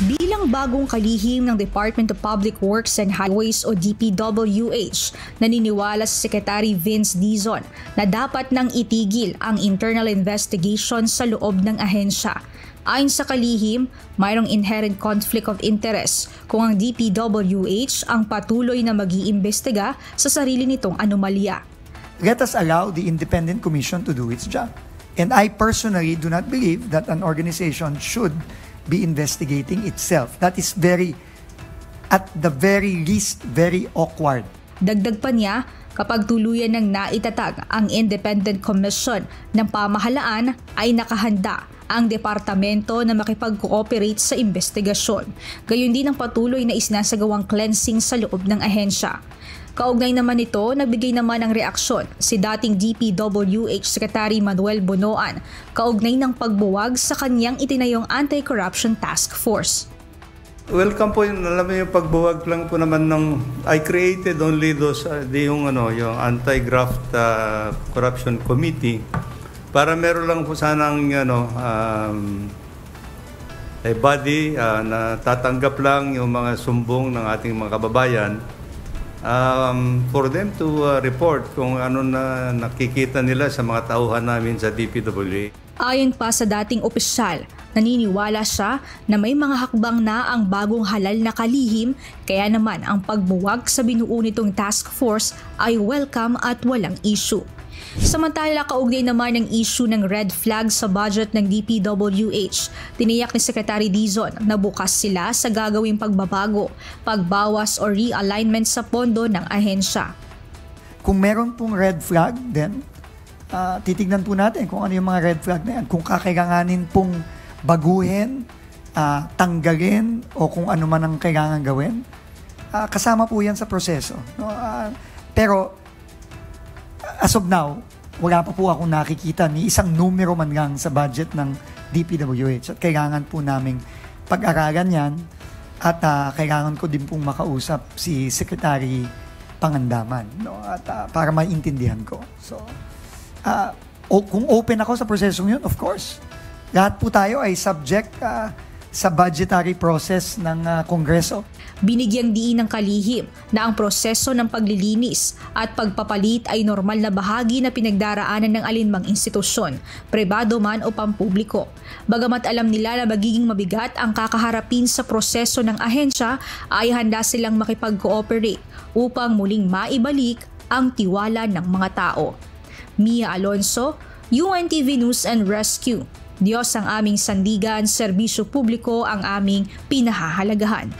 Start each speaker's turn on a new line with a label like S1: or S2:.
S1: Bilang bagong kalihim ng Department of Public Works and Highways o DPWH, naniniwala si Secretary Vince Dizon na dapat nang itigil ang internal investigation sa loob ng ahensya. Ayon sa kalihim, mayroong inherent conflict of interest kung ang DPWH ang patuloy na mag-iimbestiga sa sarili nitong anomalya.
S2: Let us allow the independent commission to do its job. And I personally do not believe that an organization should be investigating itself. That is at the very least, very awkward.
S1: Dagdag pa niya, kapag tuluyan ng naitatag ang Independent Commission ng Pamahalaan ay nakahanda ang departamento na makipag-cooperate sa investigasyon. Gayon din ang patuloy na isinasagawang cleansing sa loob ng ahensya. Kaugnay naman nito, nagbigay naman ng reaksyon si dating DPWH Secretary Manuel Bonoan kaugnay ng pagbuwag sa kanyang itinayong Anti-Corruption Task Force.
S3: Welcome po yun. Alam mo yung pagbuwag lang po naman ng I created only those yung Anti-Graft Corruption Committee para meron lang po sanang a body na tatanggap lang yung mga sumbong ng ating mga kababayan for them to report kung ano na nakikita nila sa mga tauhan namin sa DPWH.
S1: Ayon pa sa dating opisyal, naniniwala siya na may mga hakbang na ang bagong halal na kalihim, kaya naman ang pagbuwag sa binuo nitong task force ay welcome at walang issue. Samantala, kaugnay naman ng issue ng red flag sa budget ng DPWH, tiniyak ni Secretary Dizon na bukas sila sa gagawing pagbabago, pagbawas o realignment sa pondo ng ahensya.
S2: Kung meron pong red flag, then titignan po natin kung ano yung mga red flag na yan. Kung kakailanganin pong baguhin, tanggalin o kung ano man ang kailangan gawin, kasama po yan sa proseso. No? Pero as of now, wala pa po akong nakikita ni isang numero man lang sa budget ng DPWH at kailangan po naming pag-aralan yan at kailangan ko din pong makausap si Secretary Pangandaman, no? At para maintindihan ko. So, kung open ako sa prosesong yun, of course, lahat po tayo ay subject sa budgetary process ng Kongreso.
S1: Binigyang diin ng kalihim na ang proseso ng paglilinis at pagpapalit ay normal na bahagi na pinagdaraanan ng alinmang institusyon, pribado man o pampubliko. Bagamat alam nila na magiging mabigat ang kakaharapin sa proseso ng ahensya, ay handa silang makipag-cooperate upang muling maibalik ang tiwala ng mga tao. Mia Alonso, UNTV News and Rescue. Diyos ang aming sandigan, serbisyo publiko ang aming pinahahalagahan.